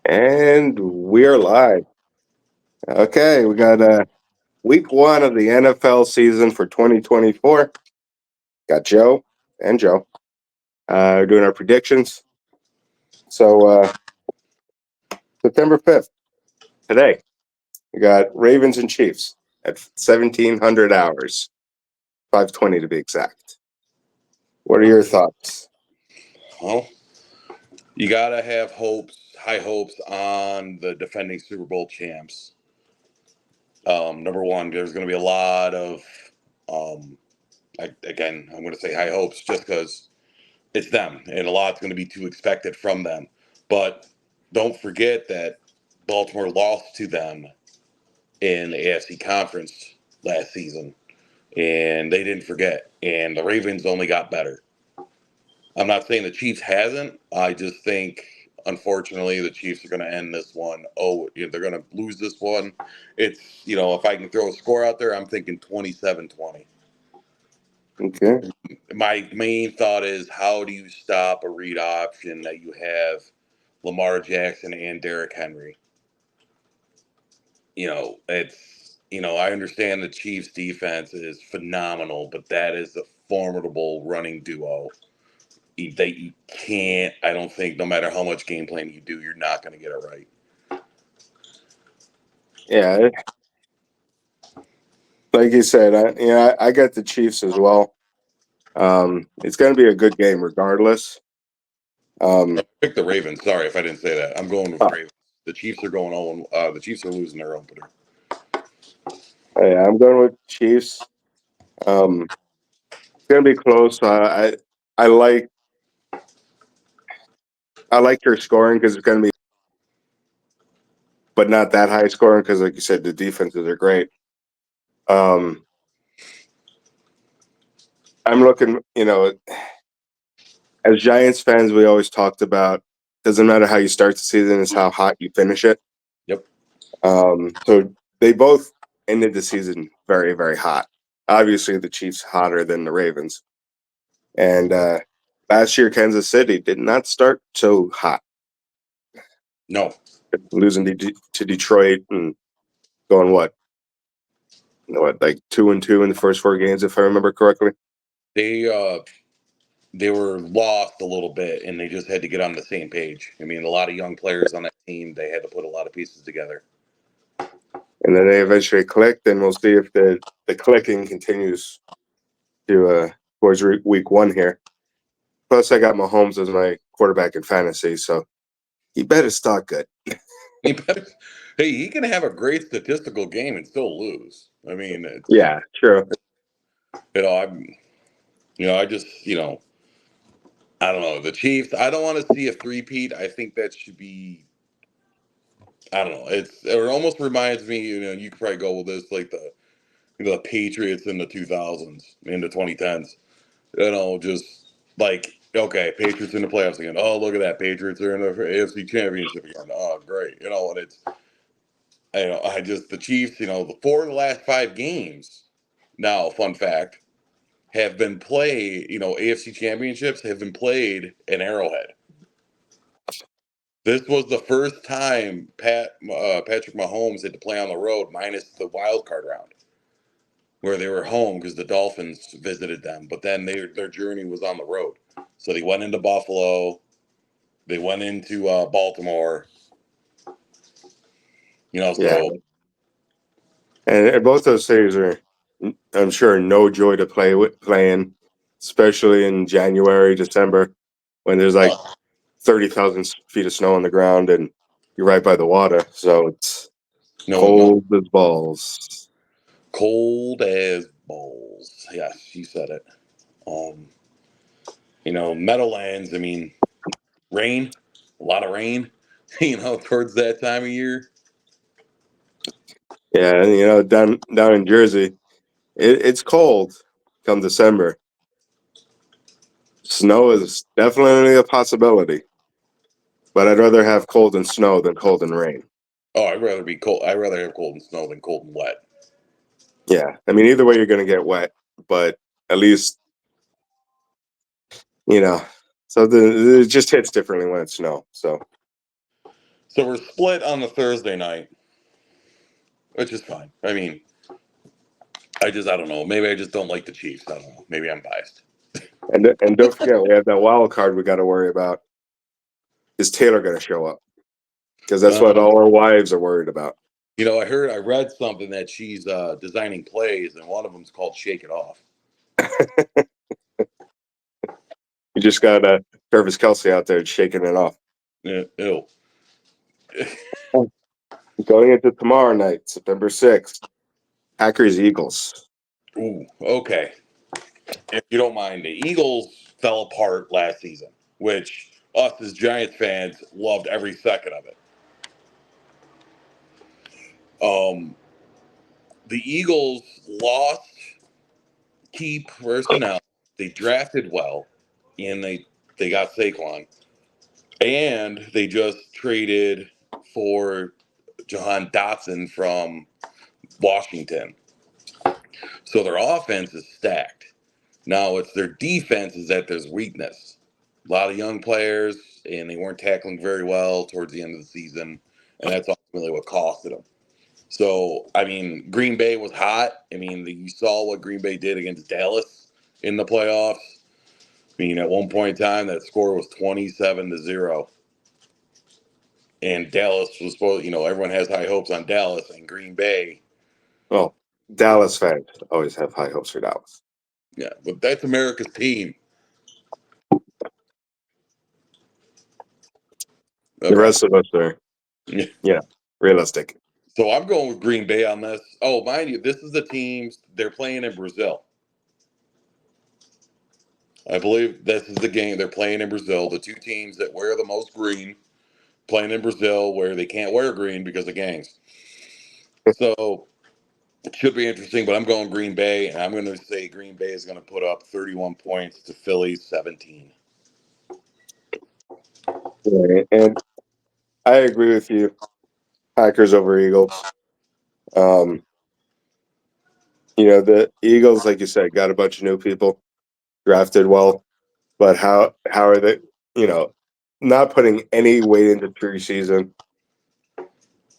And we're live. Okay, we got week one of the NFL season for 2024. Got Joe and Joe doing our predictions. So September 5th, today, we got Ravens and Chiefs at 1700 hours, 5:20 to be exact. What are your thoughts? Well, you gotta have high hopes on the defending Super Bowl champs. Number one, there's going to be a lot of, um, I'm going to say high hopes just because it's them, and a lot's going to be too expected from them. But don't forget that Baltimore lost to them in the AFC conference last season, and they didn't forget. And the Ravens only got better. I'm not saying the Chiefs hasn't. I just think, unfortunately, the Chiefs are going to end this one. Oh, they're going to lose this one. It's, if I can throw a score out there, I'm thinking 27-20. Okay. My main thought is, how do you stop a read option that you have Lamar Jackson and Derrick Henry? I understand the Chiefs defense is phenomenal, but that is a formidable running duo that you can't. I don't think, no matter how much game plan you do, you're not going to get it right. Yeah, like you said, I got the Chiefs as well. It's going to be a good game regardless. Pick the Ravens. Sorry if I didn't say that. I'm going with Oh, Ravens. The Chiefs are going on. The Chiefs are losing their opener. yeah, I'm going with Chiefs. It's going to be close. I like your scoring because it's going to be, but not that high scoring because, like you said, the defenses are great. Um, I'm looking, as Giants fans, we always talked about doesn't matter how you start the season, it's how hot you finish it. Yep. So they both ended the season very, very hot. Obviously, the Chiefs hotter than the Ravens. And last year, Kansas City did not start so hot, No. losing to Detroit and going like 2-2 in the first four games, if I remember correctly. They were lost a little bit, and they just had to get on the same page. I mean, a lot of young players on that team. They had to put a lot of pieces together. And then they eventually clicked, and we'll see if the clicking continues to towards week one here. Plus, I got Mahomes as my quarterback in fantasy, so he better start good. Hey, he can have a great statistical game and still lose. I mean, Yeah, true. I just, I don't know. The Chiefs, I don't want to see a three-peat. I think that should be, I don't know. It almost reminds me, you could probably go with this, like the Patriots in the 2000s, in the 2010s. Just like, okay, Patriots in the playoffs again. Oh, look at that. Patriots are in the AFC Championship again. Oh, great. And the Chiefs, the last five games, now, fun fact, have been played, AFC championships have been played in Arrowhead. This was the first time Patrick Mahomes had to play on the road, minus the wild card round, where they were home because the Dolphins visited them. But then their journey was on the road. So they went into Buffalo, they went into Baltimore, Yeah. so. And both those cities are, I'm sure, no joy to play in, especially in January, December, when there's like 30,000 feet of snow on the ground and you're right by the water. So it's cold as balls. Cold as balls. Yes, you said it. Meadowlands, I mean, rain, a lot of rain, towards that time of year. Yeah, and down in Jersey, it's cold come December. Snow is definitely a possibility, but I'd rather have cold and snow than cold and rain. Oh, I'd rather be cold. I'd rather have cold and snow than cold and wet. Yeah, I mean, either way, you're going to get wet, but at least, so it just hits differently when it's snow. So, So we're split on the Thursday night, which is fine. I mean, I don't know. Maybe I just don't like the Chiefs. I don't know. Maybe I'm biased. And don't forget, we have that wild card we got to worry about. Is Taylor going to show up? Because that's what all our wives are worried about. You know, I read something that she's designing plays, and one of them's called "Shake It Off." You just got Travis Kelce out there shaking it off. Ew. Going into tomorrow night, September 6th, Packers Eagles. Ooh, okay. If you don't mind, the Eagles fell apart last season, which us as Giants fans loved every second of it. The Eagles lost key personnel. They drafted well, and they got Saquon, and they just traded for Jahan Dotson from Washington. So their offense is stacked. Now it's their defense is that there's weakness. A lot of young players, and they weren't tackling very well towards the end of the season, and that's ultimately what costed them. So, I mean, Green Bay was hot. I mean, you saw what Green Bay did against Dallas in the playoffs. I mean, at one point in time, that score was 27-0. And Dallas was supposed, everyone has high hopes on Dallas and Green Bay. Well, Dallas fans always have high hopes for Dallas. Yeah, but that's America's team. The rest of us are, realistic. So I'm going with Green Bay on this. Oh, mind you, this is the teams they're playing in Brazil. I believe this is the game they're playing in Brazil. The two teams that wear the most green playing in Brazil where they can't wear green because of gangs. So it should be interesting, but I'm going Green Bay, and I'm going to say Green Bay is going to put up 31 points to Philly's 17. Right. And I agree with you. Packers over Eagles. The Eagles, like you said, got a bunch of new people, drafted well, but how are they, not putting any weight into preseason?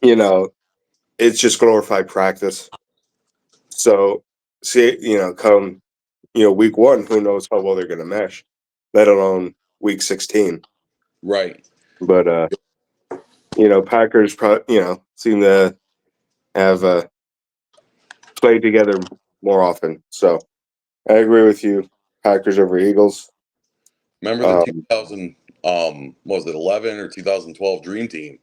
It's just glorified practice. So, come, week one, who knows how well they're going to mesh, let alone week 16. Right. But, Packers, seem to have played together more often. So I agree with you. Packers over Eagles. Remember the 2000, what was it, 11 or 2012 Dream Team?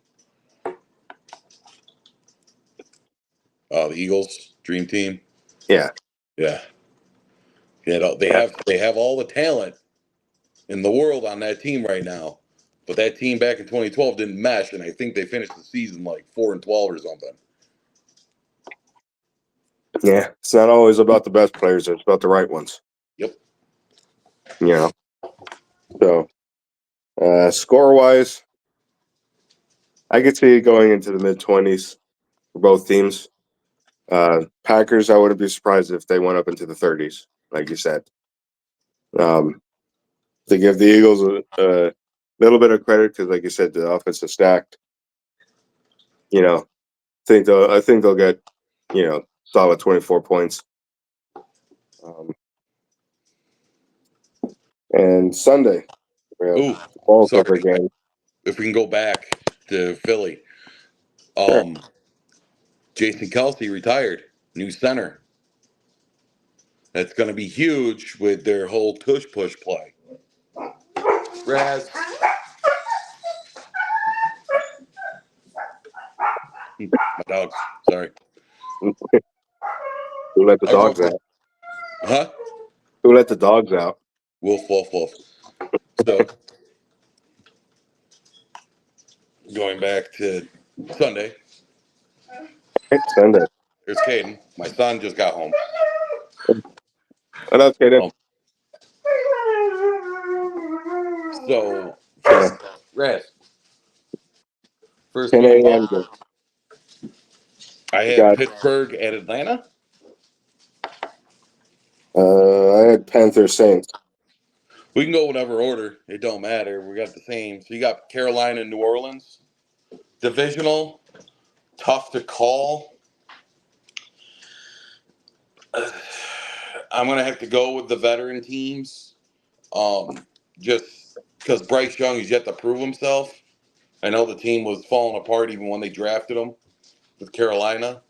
The Eagles Dream Team. Yeah. Yeah. They have all the talent in the world on that team right now. But that team back in 2012 didn't mesh, and I think they finished the season like 4-12 or something. Yeah. It's not always about the best players, it's about the right ones. Yep. So score wise, I could see it going into the mid-20s for both teams. Packers, I wouldn't be surprised if they went up into the 30s, like you said. To give the Eagles a little bit of credit, because like you said, the offense is stacked. I think they'll get solid 24 points. And Sunday, Ooh, ball sorry. cover game. If we can go back to Philly, Sure. Jason Kelce retired, new center. That's going to be huge with their whole tush push play. Raz. My dogs. Sorry. Who let the dogs out? Huh? Who let the dogs out? Wolf, wolf, wolf. So, going back to Sunday, Sunday. there's Caden. My son just got home. What else, Kaden? So, first, Raz. First 10 game a.m. up, I had Got Pittsburgh at Atlanta. I had Panthers Saints. We can go whatever order. It don't matter. We got the same. So you got Carolina and New Orleans. Divisional, tough to call. I'm gonna have to go with the veteran teams, just because Bryce Young is yet to prove himself. I know the team was falling apart even when they drafted him with Carolina.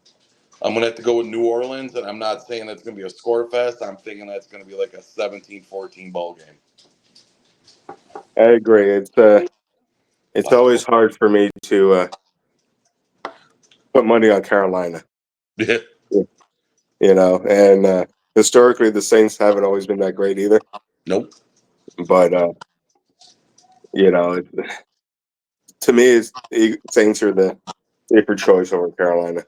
I'm gonna have to go with New Orleans, and I'm not saying that's gonna be a score fest. I'm thinking that's gonna be like a 17-14 ball game. I agree. It's always hard for me to put money on Carolina. Yeah. And historically the Saints haven't always been that great either. Nope. But to me, Saints are the safer choice over Carolina.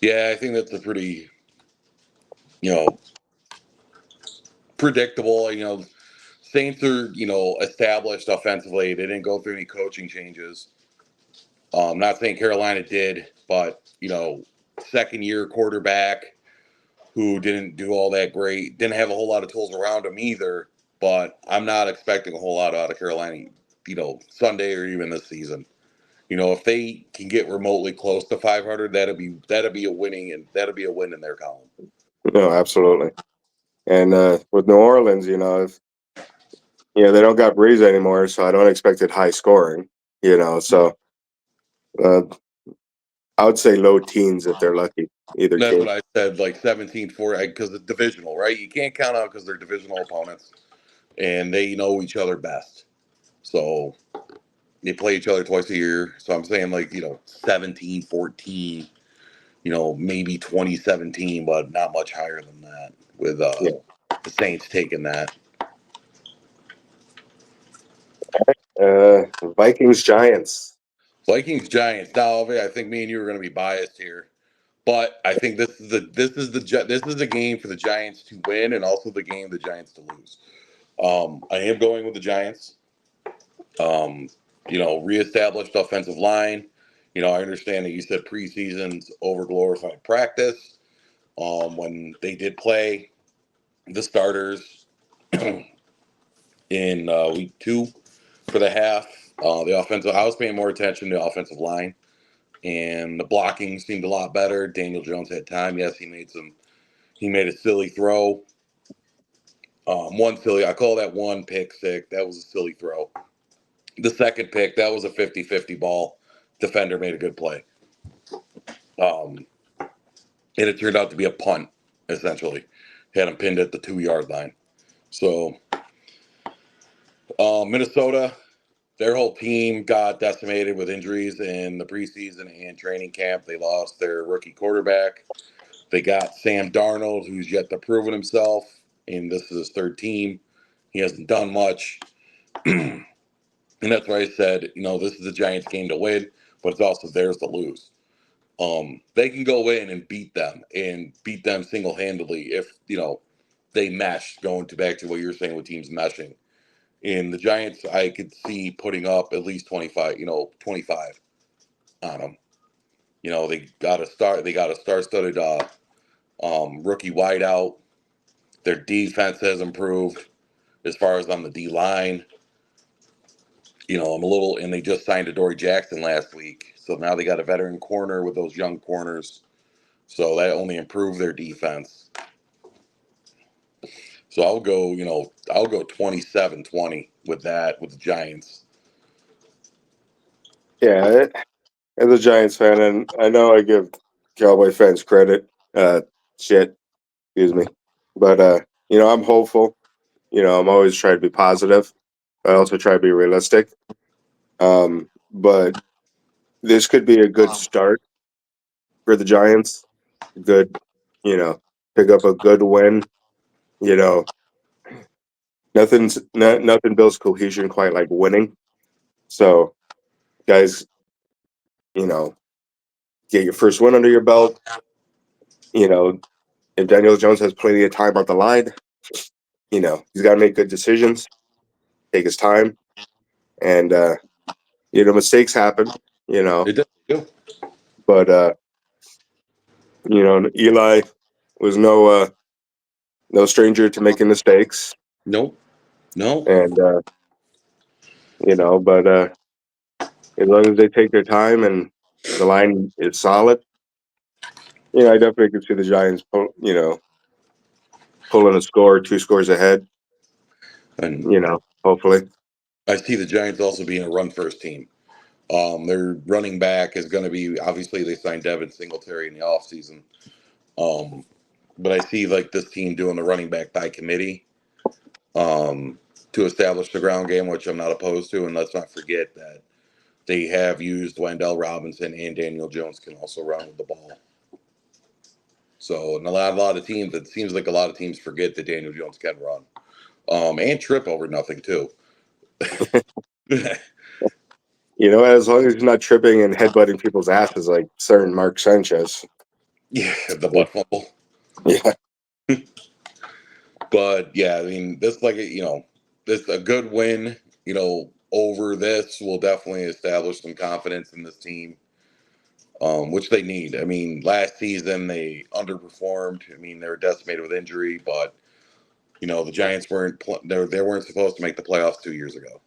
Yeah, I think that's a pretty, predictable. Saints are, established offensively. They didn't go through any coaching changes. Not saying Carolina did, but second year quarterback who didn't do all that great, didn't have a whole lot of tools around him either. But I'm not expecting a whole lot out of Carolina, Sunday or even this season. If they can get remotely close to 500, that'd be a winning, and that'd be a win in their column. No, absolutely. And with New Orleans, if they don't got Breeze anymore, so I don't expect it high scoring. So uh, I would say low teens if they're lucky. Either That's team. what I said, like 17-4, because it's divisional, right? You can't count out because they're divisional opponents, and they know each other best. So they play each other twice a year. So I'm saying 17-14, maybe 2017, but not much higher than that with Yeah. the Saints taking that. Vikings Giants. Vikings Giants. Now, I think me and you are going to be biased here, but I think this is the game for the Giants to win, and also the game the Giants to lose. I am going with the Giants. Reestablished offensive line. I understand that you said preseason's over glorified practice. When they did play the starters in week 2 for the half, the offensive, I was paying more attention to the offensive line, and the blocking seemed a lot better. Daniel Jones had time. Yes, he made a silly throw. I call that one pick six. That was a silly throw. The second pick, that was a 50-50 ball. Defender made a good play. And it turned out to be a punt, essentially. Had him pinned at the 2-yard line. So, Minnesota, their whole team got decimated with injuries in the preseason and training camp. They lost their rookie quarterback. They got Sam Darnold, who's yet to prove himself, and this is his third team. He hasn't done much. And that's why I said, this is the Giants' game to win, but it's also theirs to lose. They can go in and beat them single-handedly if, they mesh, back to what you're saying with teams meshing. And the Giants, I could see putting up at least 25 on them. They got a star-studded rookie wideout. Their defense has improved as far as on the D line. And they just signed Adoree Jackson last week. So now they got a veteran corner with those young corners. So that only improved their defense. So I'll go 27-20 with that, with the Giants. Yeah, as a Giants fan, and I know I give Cowboy fans credit. Shit, excuse me, but I'm hopeful. I'm always trying to be positive. I also try to be realistic. But this could be a good start for the Giants. Good, pick up a good win. You know, nothing builds cohesion quite like winning. So, guys, you know, get your first win under your belt. If Daniel Jones has plenty of time on the line, he's got to make good decisions, take his time, and mistakes happen. It does too. But Eli was no stranger to making mistakes, Nope. No. and but As long as they take their time and the line is solid, I definitely could see the Giants, pulling a score, 2 scores ahead. And Hopefully. I see the Giants also being a run-first team. Their running back is going to be, obviously they signed Devin Singletary in the offseason. But I see like this team doing the running back by committee to establish the ground game, which I'm not opposed to. And let's not forget that they have used Wendell Robinson, and Daniel Jones can also run with the ball. So, and a lot of teams, it seems like a lot of teams forget that Daniel Jones can run, and trip over nothing too. As long as he's not tripping and headbutting people's asses like certain Mark Sanchez. Yeah, the butt fumble. Yeah. But yeah, I mean, this this a good win. Over this will definitely establish some confidence in this team, which they need. I mean, last season they underperformed. I mean, they were decimated with injury, but the Giants they weren't supposed to make the playoffs 2 years ago,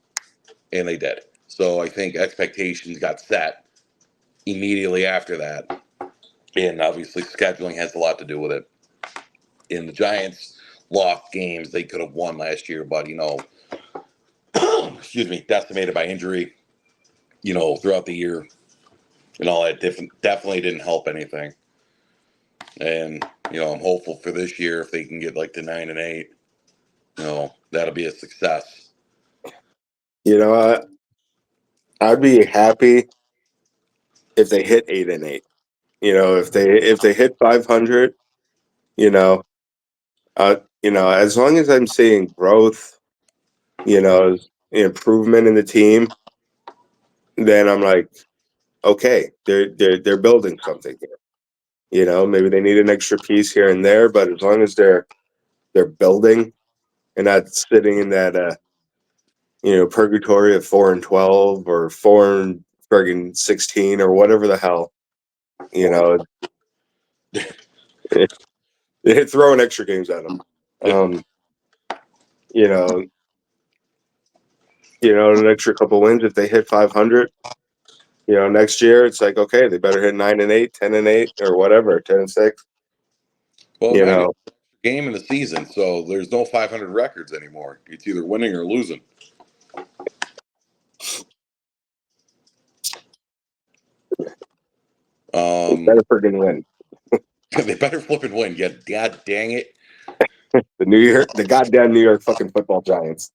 and they did. So I think expectations got set immediately after that, and obviously scheduling has a lot to do with it. And the Giants lost games they could have won last year, but excuse me, decimated by injury, throughout the year and all that definitely didn't help anything. And, I'm hopeful for this year if they can get like to 9-8, that'll be a success. I'd be happy if they hit 8-8. If they hit 500, as long as I'm seeing growth, improvement in the team, then I'm like, okay, they're building something here. Maybe they need an extra piece here and there, but as long as they're building and not sitting in that purgatory of 4-12 or 4-16 or whatever the hell, they're throwing extra games at them. An extra couple wins if they hit 500. Next year it's like, okay, they better hit 9-8, 10-8, or whatever, 10-6. Well, remember, game in the season, so there's no 500 records anymore. It's either winning or losing. They better freaking win. They better flip and win. Yeah, God dang it. The goddamn New York fucking football Giants.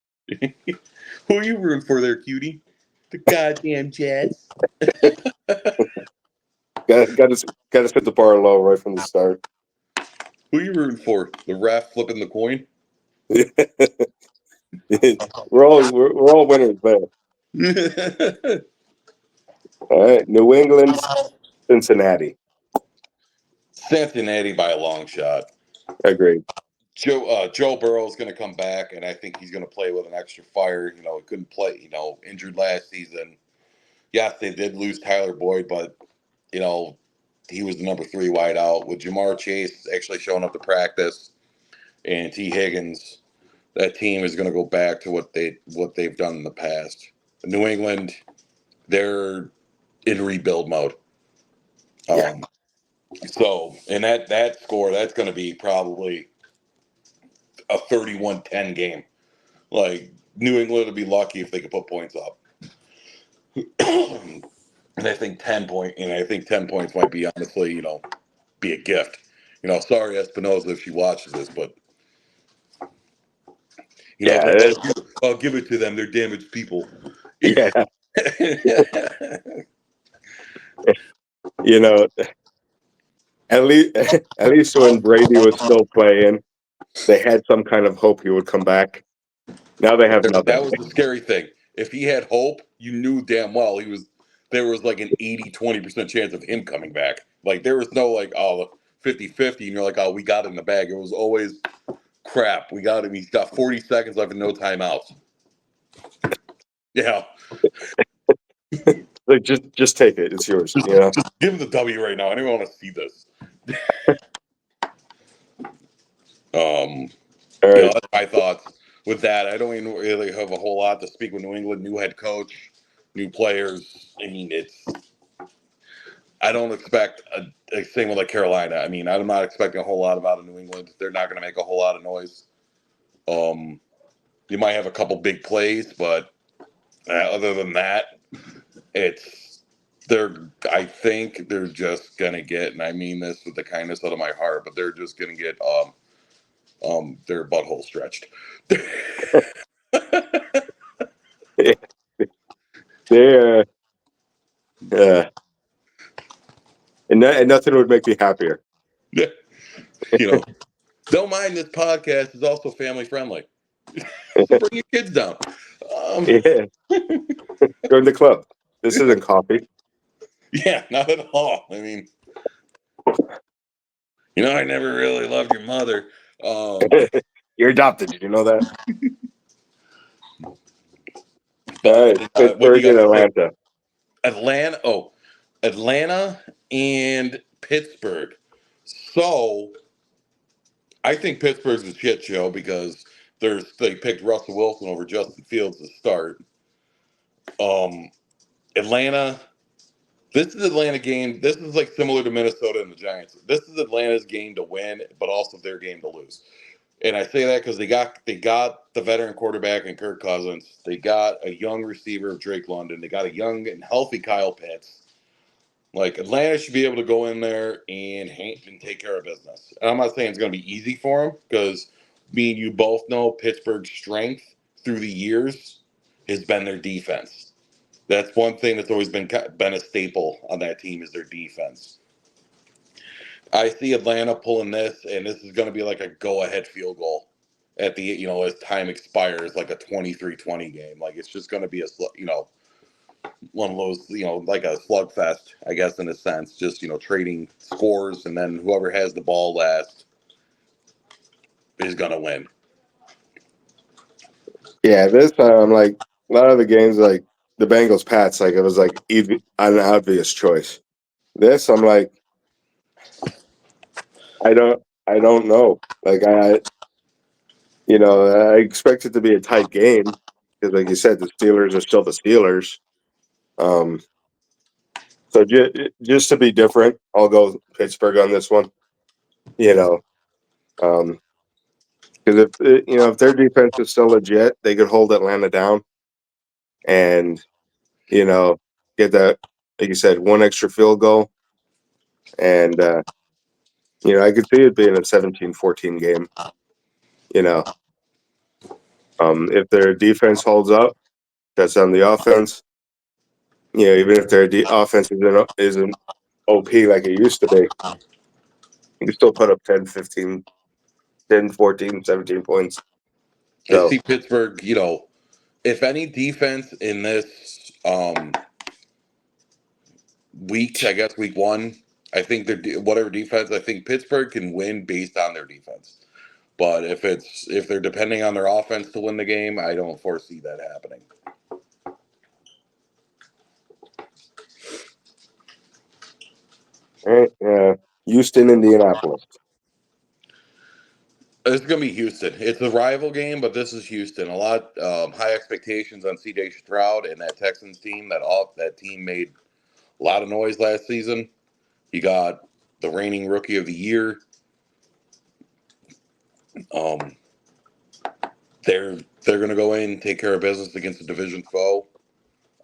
Who are you rooting for there, cutie? The goddamn Jets. Got to set the bar low right from the start. Who are you rooting for? The ref flipping the coin? we're all winners there. All right, New England, Cincinnati. Cincinnati by a long shot. Agreed. Joe Burrow is going to come back, and I think he's going to play with an extra fire. He couldn't play. Injured last season. Yes, they did lose Tyler Boyd, but he was the number 3 wideout with Jamar Chase actually showing up to practice, and T. Higgins. That team is going to go back to what they've done in the past. New England, they're in rebuild mode. Yeah. So, and that score, that's going to be probably a 31-10 game. Like, New England would be lucky if they could put points up. And I think 10 points might be honestly, be a gift. Sorry Espinoza if she watches this, but I'll give it to them. They're damaged people. Yeah. At least when Brady was still playing, they had some kind of hope he would come back. Now they have nothing. That was the scary thing. If he had hope, you knew damn well there was like an 80-20% chance of him coming back. Like there was no 50-50 and you're like, oh, we got it in the bag. It was always crap. We got him. He's got 40 seconds left and no timeouts. Yeah. Like just take it. It's yours. Just give him the W right now. I don't even want to see this. All right. That's my thoughts with that. I don't even really have a whole lot to speak with New England. New head coach. new players. I mean, I don't expect a same with like Carolina. I mean, I'm not expecting a whole lot out of New England. They're not going to make a whole lot of noise. You might have a couple big plays, but other than that, it's I think they're just gonna get, and I mean this with the kindness out of my heart, but they're just gonna get their butthole stretched. They, uh, and nothing would make me happier. Yeah, you know, don't mind this podcast is also family friendly. So bring your kids down. Yeah, join the club. This isn't coffee. Yeah, not at all. I mean, I never really loved your mother. You're adopted. Did you know that? All right, What do you Pittsburgh got and to say? Atlanta. Atlanta and Pittsburgh. So I think Pittsburgh's a shit show because they picked Russell Wilson over Justin Fields to start. Atlanta. This is Atlanta game. This is like similar to Minnesota and the Giants. This is Atlanta's game to win, but also their game to lose. And I say that because they got the veteran quarterback in Kirk Cousins. They got a young receiver of Drake London. They got a young and healthy Kyle Pitts. Like Atlanta should be able to go in there and take care of business. And I'm not saying it's going to be easy for them because me and you both know Pittsburgh's strength through the years has been their defense. That's one thing that's always been a staple on that team is their defense. I see Atlanta pulling this, and this is going to be like a go-ahead field goal at the as time expires, like a 23-20 game. Like it's just going to be one of those like a slugfest, I guess, in a sense. Just trading scores, and then whoever has the ball last is going to win. Yeah, this like a lot of the games, like the Bengals Pats, like it was like an obvious choice. This, I'm like, I don't know. Like I expect it to be a tight game because, like you said, the Steelers are still the Steelers. So just to be different, I'll go Pittsburgh on this one. Because if their defense is still legit, they could hold Atlanta down and get that, like you said, one extra field goal. And I could see it being a 17-14 game. If their defense holds up, that's on the offense. Even if their offense isn't OP like it used to be, you can still put up 10, 15, 10, 14, 17 points. I So, see Pittsburgh, if any defense in this week, I guess week one, I think whatever defense, I think Pittsburgh can win based on their defense. But if they're depending on their offense to win the game, I don't foresee that happening. all right, Houston, Indianapolis. It's going to be Houston. It's a rival game, but this is Houston. A lot high expectations on C.J. Stroud and that Texans team. That team made a lot of noise last season. You got the reigning rookie of the year. They're going to go in and take care of business against a division foe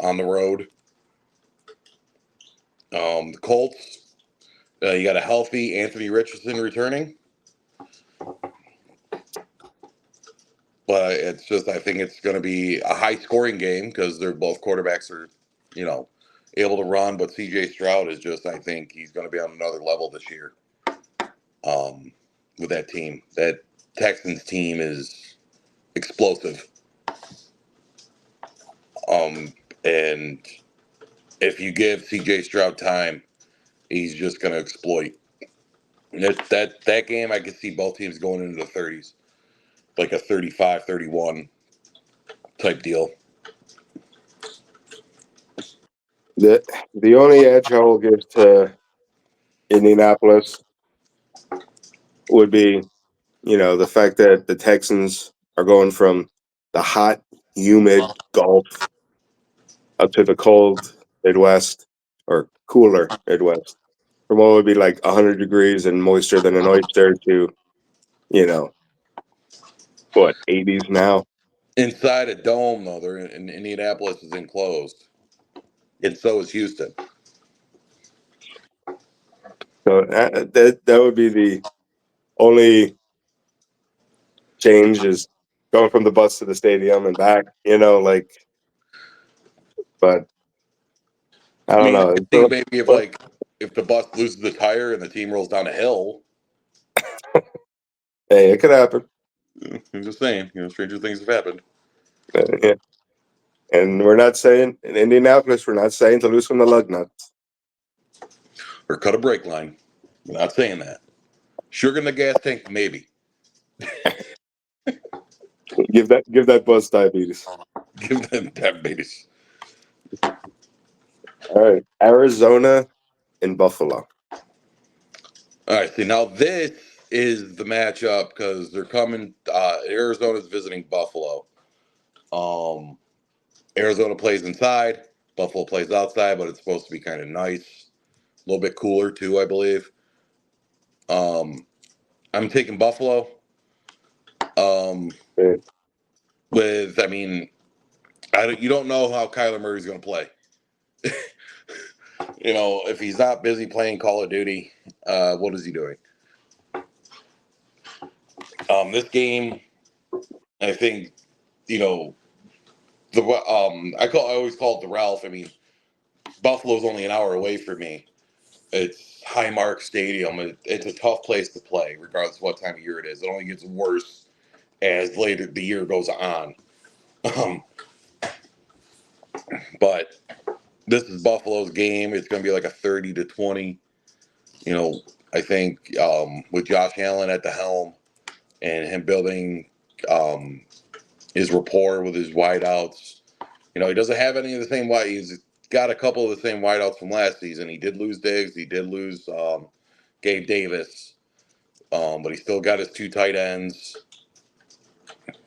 on the road. The Colts. You got a healthy Anthony Richardson returning. But it's just, I think it's going to be a high scoring game because they're both quarterbacks are, able to run. But CJ Stroud is just, I think he's going to be on another level this year with that team. That Texans team is explosive. And if you give CJ Stroud time, he's just going to exploit. That game, I could see both teams going into the 30s, like a 35-31 type deal. The only edge I will give to Indianapolis would be, the fact that the Texans are going from the hot, humid Gulf up to the cold Midwest or cooler Midwest, from what would be like 100 degrees and moister than an oyster to, you know, what, 80s now. Inside a dome, though, they're in Indianapolis is enclosed, and so is Houston. So that would be the only change, is going from the bus to the stadium and back, like, but I I don't mean, I know. could think maybe if the bus loses the tire and the team rolls down a hill. Hey, it could happen. I'm just saying, stranger things have happened. Yeah. And we're not saying, in Indianapolis, we're not saying to loosen the lug nuts. Or cut a brake line. We're not saying that. Sugar in the gas tank, maybe. Give that bus diabetes. Give them diabetes. All right, Arizona and Buffalo. All right, see, now this is the matchup because they're coming. Arizona's visiting Buffalo. Arizona plays inside, Buffalo plays outside, but it's supposed to be kind of nice, a little bit cooler too, I believe. I'm taking Buffalo. Yeah. You don't know how Kyler Murray's going to play. If he's not busy playing Call of Duty, what is he doing? This game, I think, I always call it the Ralph. I mean, Buffalo's only an hour away from me. It's Highmark Stadium. It's a tough place to play, regardless of what time of year it is. It only gets worse as later the year goes on. But this is Buffalo's game. It's going to be like a 30-20. I think with Josh Allen at the helm and him building his rapport with his wideouts. He doesn't have any of the same wide. He's got a couple of the same wideouts from last season. He did lose Diggs. He did lose Gabe Davis. But he still got his two tight ends.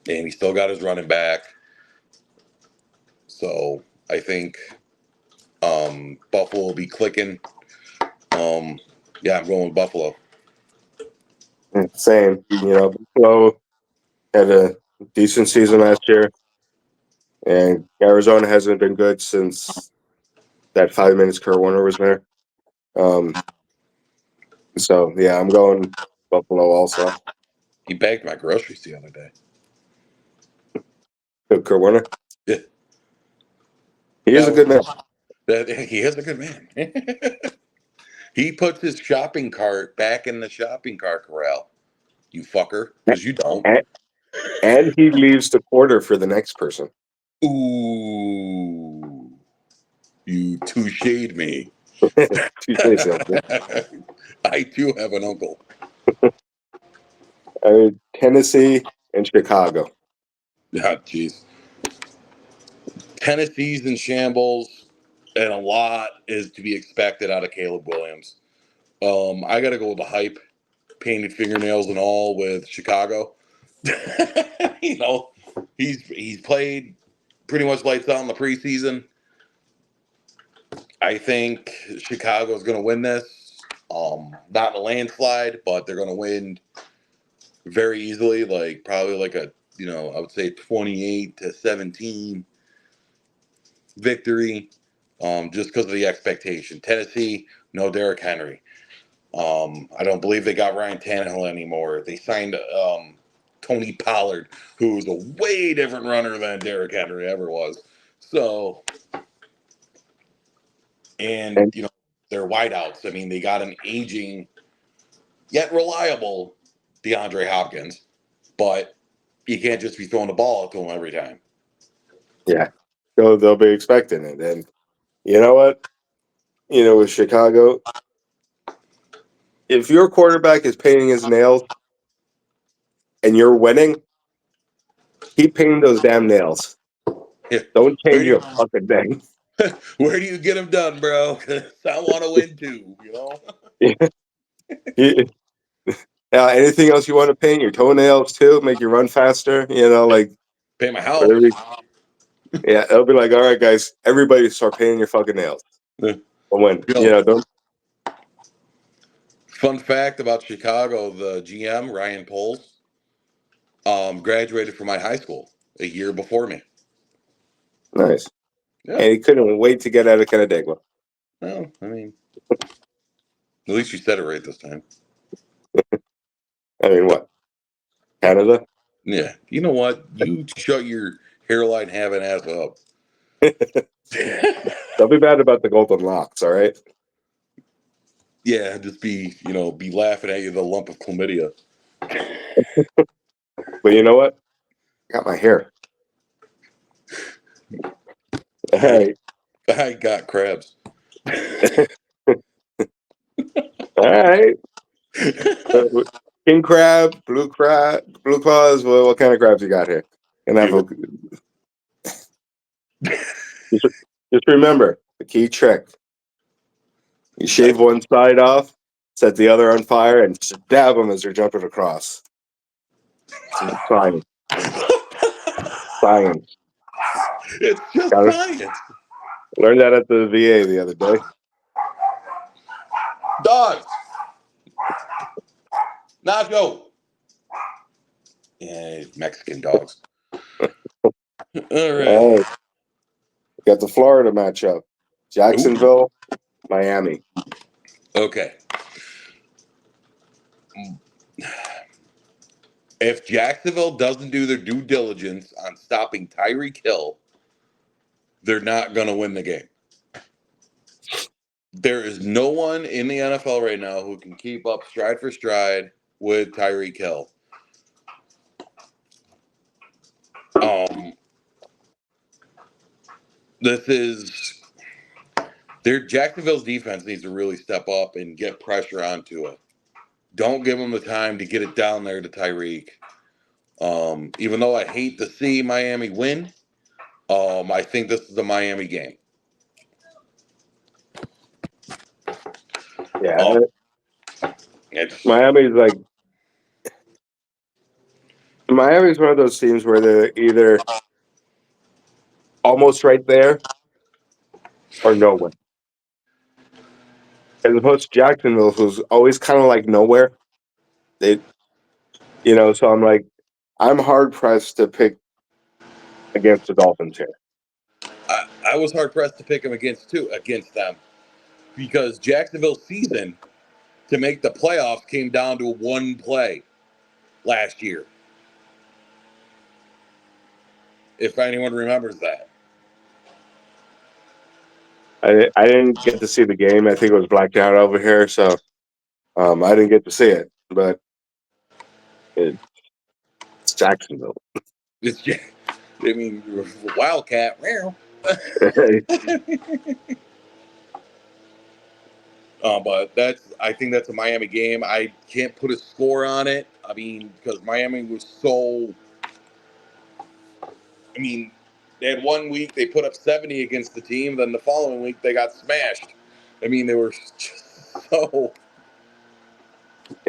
And he still got his running back. So I think Buffalo will be clicking. Yeah, I'm going with Buffalo. Same. Buffalo had a decent season last year, and Arizona hasn't been good since that 5 minutes Kurt Warner was there. So yeah, I'm going Buffalo also. He bagged my groceries the other day. Kurt Warner. Yeah. He is a good man. He is a good man. He puts his shopping cart back in the shopping cart corral. You fucker, because you don't. And he leaves the quarter for the next person. Ooh, you touche'd me. I too have an uncle. Tennessee and Chicago. Yeah, jeez. Tennessee's in shambles, and a lot is to be expected out of Caleb Williams. I got to go with the hype, painted fingernails and all with Chicago. He's played pretty much lights out in the preseason. I think Chicago's going to win this. Not in a landslide, but they're going to win very easily, probably I would say 28-17 victory, just because of the expectation. Tennessee, no Derrick Henry. I don't believe they got Ryan Tannehill anymore. They signed Tony Pollard, who's a way different runner than Derrick Henry ever was. So, and their wideouts. I mean, they got an aging yet reliable DeAndre Hopkins, but you can't just be throwing the ball up to him every time. Yeah, they'll be expecting it, and you know what? With Chicago, if your quarterback is painting his nails and you're winning, keep painting those damn nails. Yeah. Don't change your fucking thing. Where do you get them done, bro? 'Cause I want to win too, Anything else you want to paint? Your toenails too? Make you run faster? Paint my house. Yeah, it'll be like, all right, guys, everybody start painting your fucking nails. Yeah. But when Yo. don't. Fun fact about Chicago: the GM Ryan Poles graduated from my high school a year before me. Nice. Yeah. And he couldn't wait to get out of Canandaigua. Well, I mean, at least you said it right this time. I mean, what? Canada? Yeah. You know what? You shut your hairline having ass up. Don't be bad about the golden locks, all right? Yeah, just be laughing at you the lump of chlamydia. But you know what? I got my hair. All right. I got crabs. All right. King crab, blue claws. Well, what kind of crabs you got here? And have a, just remember the key trick. You shave one side off, set the other on fire, and stab them as they're jumping across. Science. Science. It's just Got it. science. Learned that at the VA the other day. Dogs. Nacho. Yeah, Mexican dogs. All right. All right. Got the Florida matchup. Jacksonville, Miami. Okay. If Jacksonville doesn't do their due diligence on stopping Tyreek Hill, they're not going to win the game. There is no one in the NFL right now who can keep up stride for stride with Tyreek Hill. Their Jacksonville's defense needs to really step up and get pressure onto it. Don't give them the time to get it down there to Tyreek. Even though I hate to see Miami win, I think this is a Miami game. Yeah. It's Miami's one of those teams where they're either almost right there or nowhere. As opposed to Jacksonville, who's always kind of like nowhere. They, so I'm like, I'm hard pressed to pick against the Dolphins here. I was hard pressed to pick them against them because Jacksonville's season to make the playoffs came down to one play last year. If anyone remembers that. I didn't get to see the game. I think it was blacked out over here, so I didn't get to see it. But it's Jacksonville. Wildcat. But I think that's a Miami game. I can't put a score on it. I mean, because Miami was so. I mean, they had 1 week they put up 70 against the team. Then the following week they got smashed. I mean, they were just so.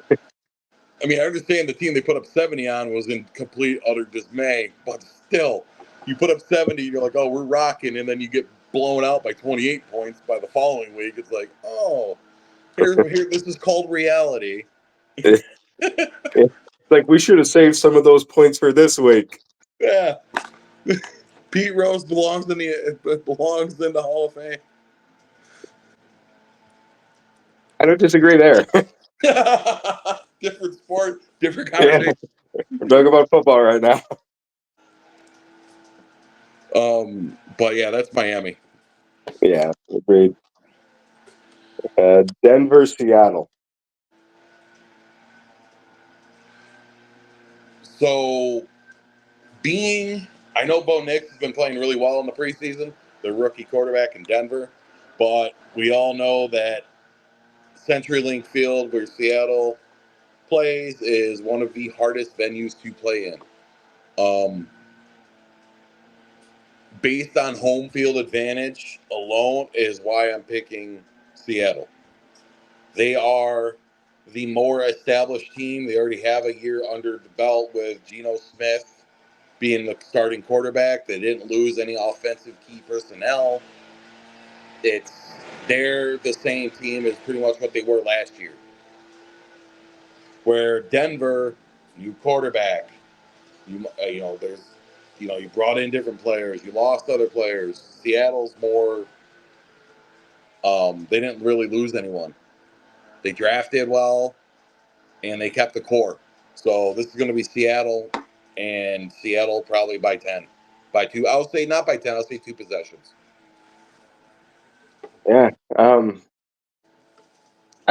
I mean, I understand the team they put up 70 on was in complete utter dismay, but still, you put up 70, you're like, oh, we're rocking, and then you get blown out by 28 points by the following week. It's like, oh, here, this is called reality. It's like we should have saved some of those points for this week. Yeah. Pete Rose belongs in the Hall of Fame. I don't disagree there. Different sport, different conversation. Yeah. I'm talking about football right now. But yeah, that's Miami. Yeah, agreed. Denver, Seattle. So, I know Bo Nix has been playing really well in the preseason, the rookie quarterback in Denver, but we all know that CenturyLink Field, where Seattle plays, is one of the hardest venues to play in. Based on home field advantage alone is why I'm picking Seattle. They are the more established team. They already have a year under the belt with Geno Smith. being the starting quarterback. They didn't lose any offensive key personnel. They're the same team as pretty much what they were last year. Where Denver, new quarterback, you brought in different players, you lost other players. Seattle's more. They didn't really lose anyone. They drafted well, and they kept the core. So this is going to be Seattle, and Seattle probably by 10, by 2. I'll say not by 10. I'll say 2 possessions. Yeah. I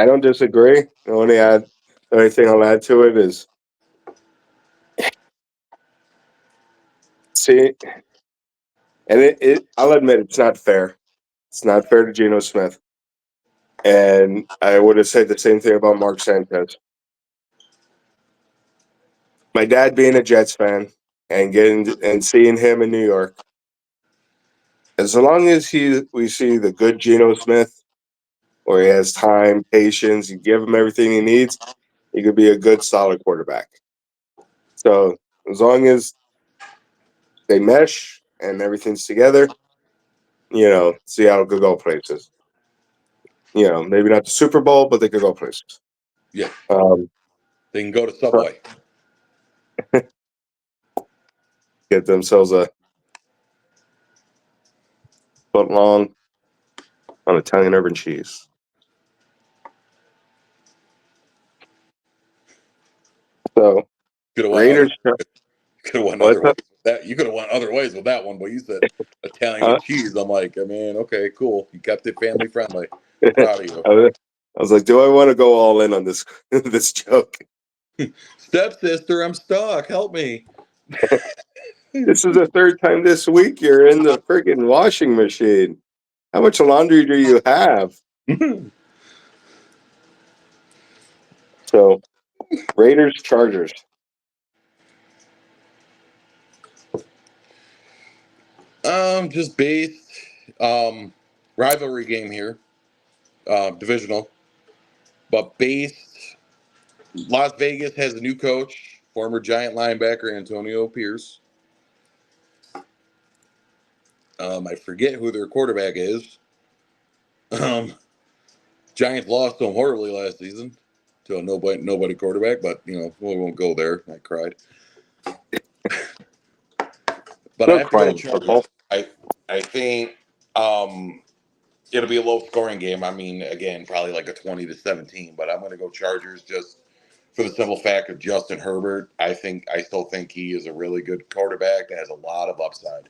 don't disagree. The only thing I'll add to it is see, and I'll admit it's not fair. It's not fair to Geno Smith. And I would have said the same thing about Mark Sanchez. My dad being a Jets fan and seeing him in New York, as long as we see the good Geno Smith, where he has time, patience, you give him everything he needs, he could be a good, solid quarterback. So as long as they mesh and everything's together, Seattle could go places. Maybe not the Super Bowl, but they could go places. Yeah. They can go to Subway. Get themselves a foot long on Italian urban cheese. So Raiders. Could have went other ways with that. You could have went other ways with that one, but you said Italian with cheese. I'm like, okay, cool. You kept it family friendly. Proud of you. I was like, do I want to go all in on this this joke? Stepsister, I'm stuck. Help me. This is the third time this week you're in the freaking washing machine. How much laundry do you have? So, Raiders, Chargers. Just based rivalry game here, divisional, but based. Las Vegas has a new coach, former Giant linebacker Antonio Pierce. I forget who their quarterback is. Giants lost to him horribly last season to a nobody quarterback, but we won't go there. I cried. But I have to go Chargers. I think it'll be a low scoring game. I mean, again, probably like a 20-17, but I'm going to go Chargers just for the simple fact of Justin Herbert. I still think he is a really good quarterback that has a lot of upside.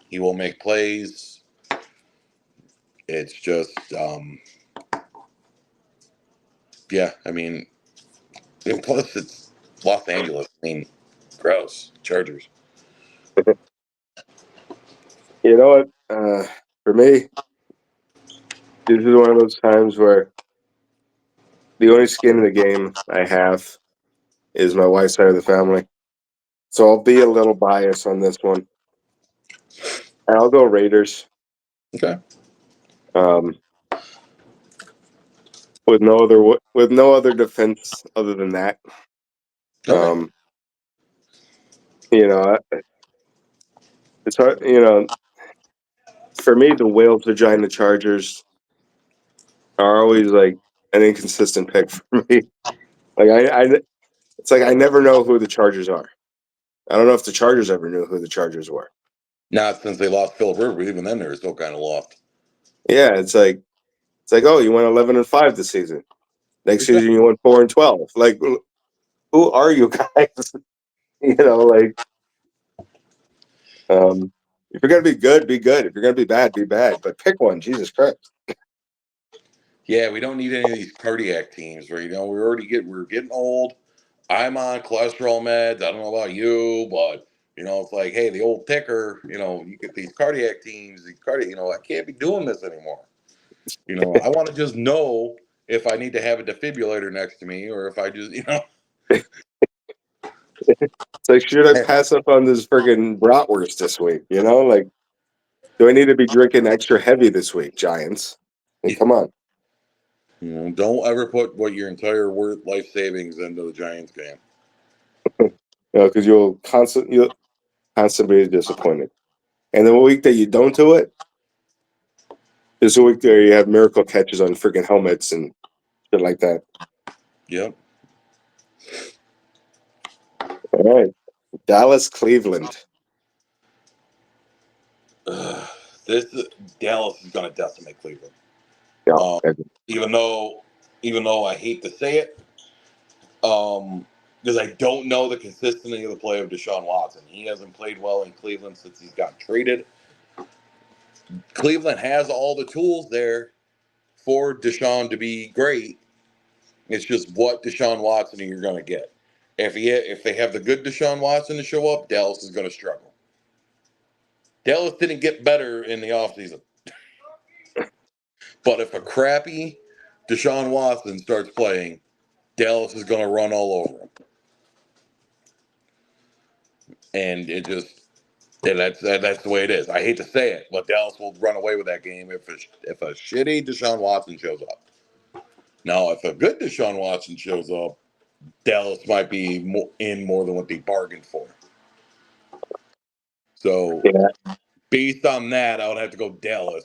He will make plays. It's just, yeah. I mean, and plus it's Los Angeles. I mean, gross. Chargers. You know what? For me, this is one of those times where the only skin in the game I have is my wife's side of the family. So I'll be a little biased on this one. And I'll go Raiders. Okay. With no other defense other than that. Okay. It's hard. For me, the Whales, the Giant, the Chargers are always like an inconsistent pick for me. Like it's like I never know who the Chargers are. I don't know if the Chargers ever knew who the Chargers were. Not since they lost Philip Rivers. Even then, they were still kind of lost. Yeah, it's like oh, you went 11-5 this season. Next season you went 4-12. Like, who are you guys? If you're gonna be good, be good. If you're gonna be bad, be bad. But pick one, Jesus Christ. Yeah, we don't need any of these cardiac teams where we're getting old. I'm on cholesterol meds. I don't know about you, but it's like, hey, the old ticker. You get these cardiac teams. I can't be doing this anymore. I want to just know if I need to have a defibrillator next to me or if I just. It's like, should I pass up on this friggin' bratwurst this week? Like, do I need to be drinking extra heavy this week, Giants? Come on. Don't ever put what your entire life savings into the Giants game. Because you'll constantly be disappointed. And the week that you don't do it is a week there you have miracle catches on freaking helmets and shit like that. Yep. All right, Dallas, Cleveland. Ugh, this Dallas is going to decimate Cleveland. Yeah, Um, even though I hate to say it, because I don't know the consistency of the play of Deshaun Watson. He hasn't played well in Cleveland since he's got traded. Cleveland has all the tools there for Deshaun to be great. It's just what Deshaun Watson you're going to get. If they have the good Deshaun Watson to show up, Dallas is going to struggle. Dallas didn't get better in the offseason. But if a crappy Deshaun Watson starts playing, Dallas is going to run all over him. And that's the way it is. I hate to say it, but Dallas will run away with that game if a shitty Deshaun Watson shows up. Now, if a good Deshaun Watson shows up, Dallas might be more than what they bargained for. So, yeah, based on that, I would have to go Dallas.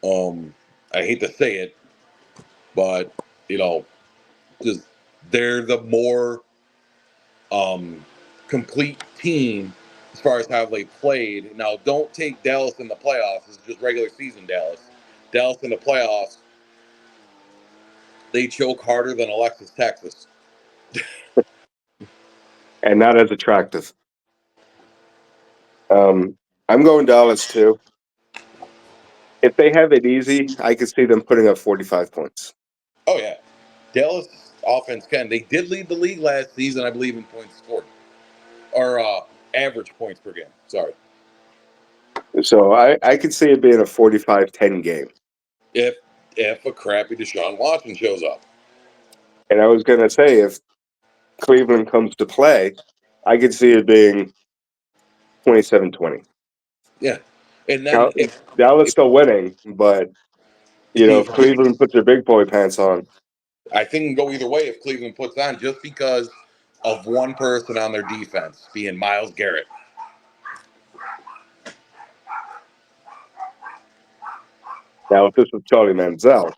I hate to say it, but just they're the more complete team as far as how they played. Now, don't take Dallas in the playoffs. It's just regular season Dallas. Dallas in the playoffs, they choke harder than Alexis, Texas. and not as attractive. I'm going Dallas too. If they have it easy, I could see them putting up 45 points. Oh, yeah. Dallas offense can. They did lead the league last season, I believe, in points scored. Or average points per game. Sorry. So I could see it being a 45-10 game. If a crappy Deshaun Watson shows up. And I was going to say, if Cleveland comes to play, I could see it being 27-20. Yeah. And then Dallas still winning, but if Cleveland puts their big boy pants on, I think it can go either way if Cleveland puts on just because of one person on their defense being Myles Garrett. now if this was Johnny Manziel,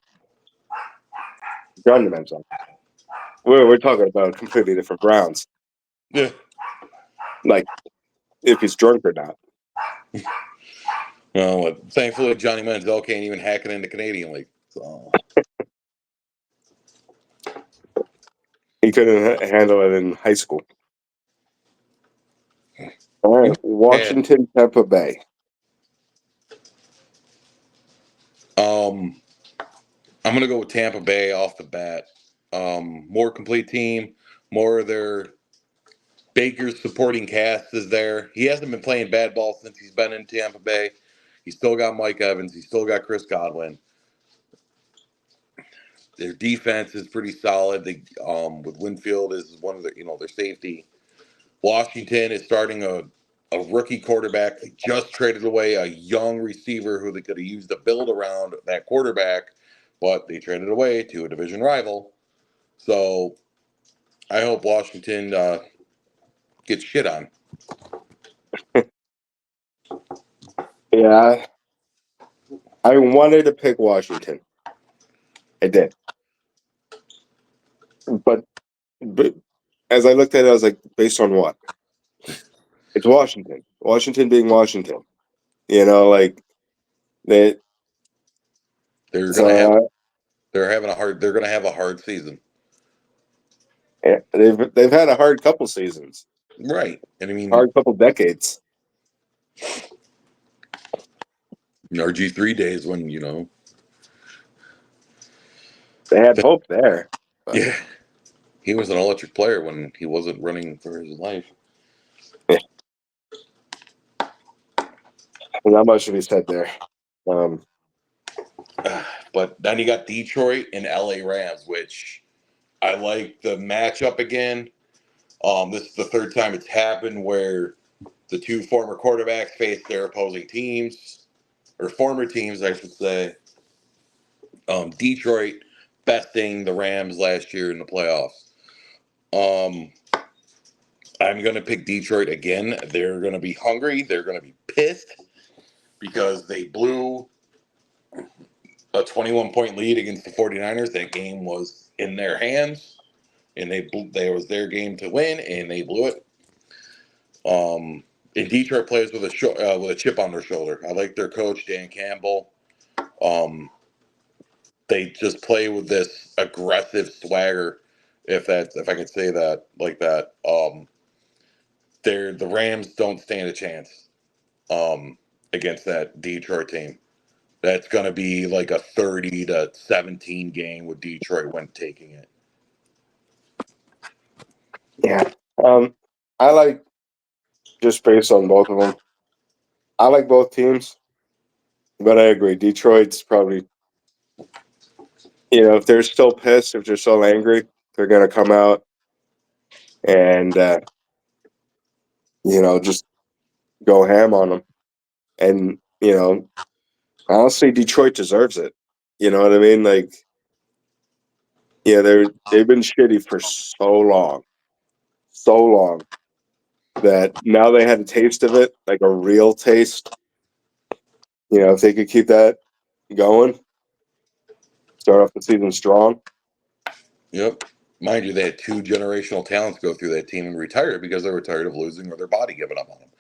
we're talking about completely different Browns. Yeah. Like if he's drunk or not. Well, thankfully Johnny Manziel can't even hack it in the Canadian League. So He couldn't handle it in high school. All right, Washington, Tampa Bay. I'm gonna go with Tampa Bay off the bat. More complete team, more of their Baker's supporting cast is there. He hasn't been playing bad ball since he's been in Tampa Bay. He's still got Mike Evans. He's still got Chris Godwin. Their defense is pretty solid. They with Winfield is one of their safety. Washington is starting a rookie quarterback. They just traded away a young receiver who they could have used to build around that quarterback, but they traded away to a division rival. So I hope Washington gets shit on. Yeah, I wanted to pick Washington. I did. But as I looked at it, I was like, based on what? It's Washington. Washington being Washington. Like they. They're gonna have So they're gonna have a hard season. they've had a hard couple seasons, Right. And I mean hard couple decades. RG3 days when They had hope there. But, yeah, he was an electric player when he wasn't running for his life. yeah. Not much to be said there. But then you got Detroit and LA Rams, which I like the matchup again. This is the third time it's happened where the two former quarterbacks face their opposing teams, or former teams, I should say. Detroit besting the Rams last year in the playoffs. I'm going to pick Detroit again. They're going to be hungry. They're going to be pissed because they blew a 21-point lead against the 49ers. That game was in their hands, and they was their game to win, and they blew it. And Detroit plays with a chip on their shoulder. I like their coach Dan Campbell. They just play with this aggressive swagger, if I could say that like that. The Rams don't stand a chance against that Detroit team. That's going to be like a 30-17 game with Detroit when taking it. Yeah. I like, just based on both of them, I like both teams, but I agree. Detroit's probably, if they're still pissed, if they're still angry, they're going to come out and, just go ham on them. And, honestly, Detroit deserves it. You know what I mean? Like, yeah, they've been shitty for so long that now they had a taste of it, like a real taste. If they could keep that going, start off the season strong. Yep. Mind you, they had two generational talents go through that team and retire because they were tired of losing or their body giving up on them.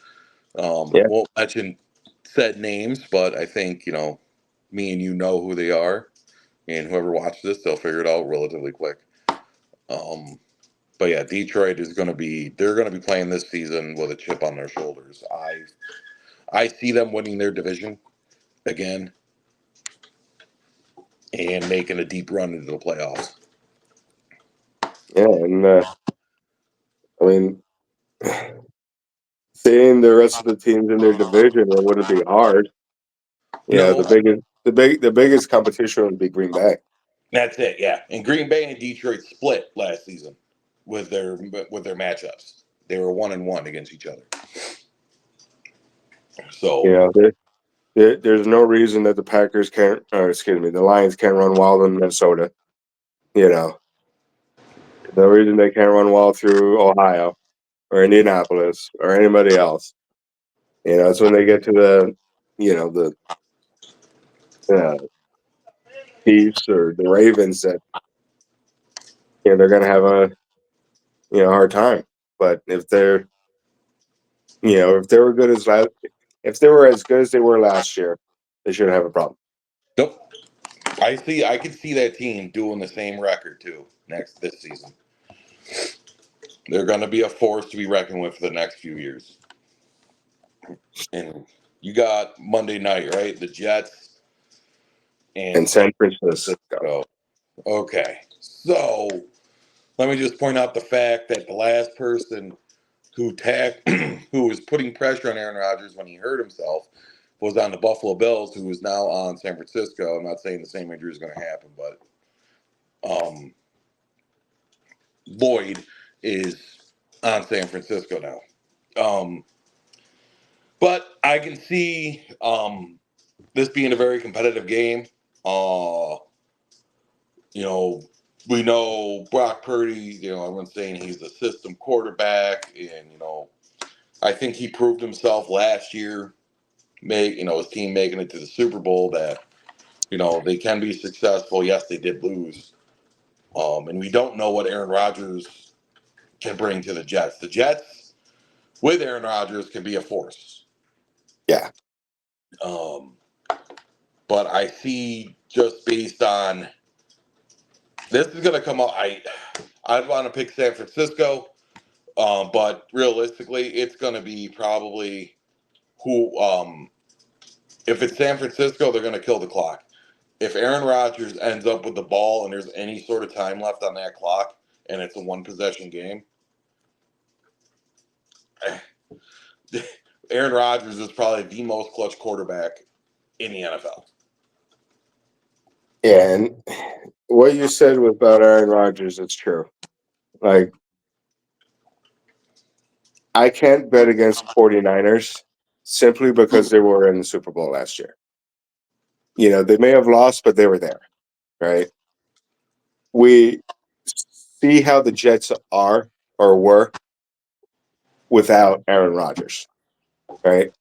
Yeah, Won't mention said names, but I think, me and you know who they are. And whoever watches this, they'll figure it out relatively quick. But yeah, Detroit they're going to be playing this season with a chip on their shoulders. I see them winning their division again and making a deep run into the playoffs. yeah, and I mean, seeing the rest of the teams in their division, it wouldn't be hard. No, The biggest competition would be Green Bay. that's it. Yeah, and Green Bay and Detroit split last season with their matchups. They were 1-1 against each other. You So know, there's no reason that the Packers can't, or excuse me, the Lions can't run wild in Minnesota. You know, no reason they can't run wild through Ohio or Indianapolis or anybody else. It's when they get to the uh, Chiefs or the Ravens that they're going to have a hard time. But if they're if they were good if they were as good as they were last year, they shouldn't have a problem. nope. I could see that team doing the same record too this season. They're going to be a force to be reckoned with for the next few years. And you got Monday night, right? The Jets and And San San Francisco, Francisco. Okay, so let me just point out the fact that the last person who was putting pressure on Aaron Rodgers when he hurt himself was on the Buffalo Bills, who is now on San Francisco. I'm not saying the same injury is going to happen, but Lloyd is on San Francisco now. But I can see this being a very competitive game. You know, we know Brock Purdy, everyone's saying he's a system quarterback, and I think he proved himself last year, his team making it to the Super Bowl, that they can be successful. Yes, they did lose, and we don't know what Aaron Rodgers can bring to the Jets. The Jets with Aaron Rodgers can be a force. yeah, But I see, just based on this is going to come up. I'd want to pick San Francisco, but realistically, it's going to be probably who. If it's San Francisco, they're going to kill the clock. If Aaron Rodgers ends up with the ball and there's any sort of time left on that clock, and it's a one possession game, Aaron Rodgers is probably the most clutch quarterback in the NFL. yeah. And what you said about Aaron Rodgers is true. Like, I can't bet against 49ers simply because they were in the Super Bowl last year. They may have lost, but they were there, right? We see how the Jets are or were. without Aaron Rodgers, right?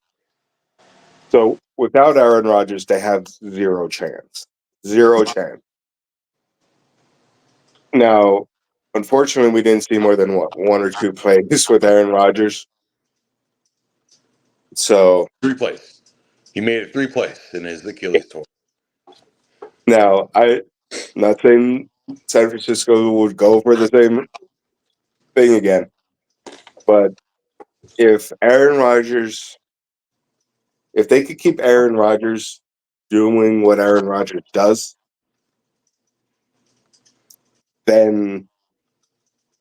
So without Aaron Rodgers, they have zero chance. Zero chance. Now, unfortunately, we didn't see more than one or two plays with Aaron Rodgers. So 3 plays. He made it 3 plays in his Achilles torn. now I'm not saying San Francisco would go for the same thing again, but if Aaron Rodgers, if they could keep Aaron Rodgers doing what Aaron Rodgers does, then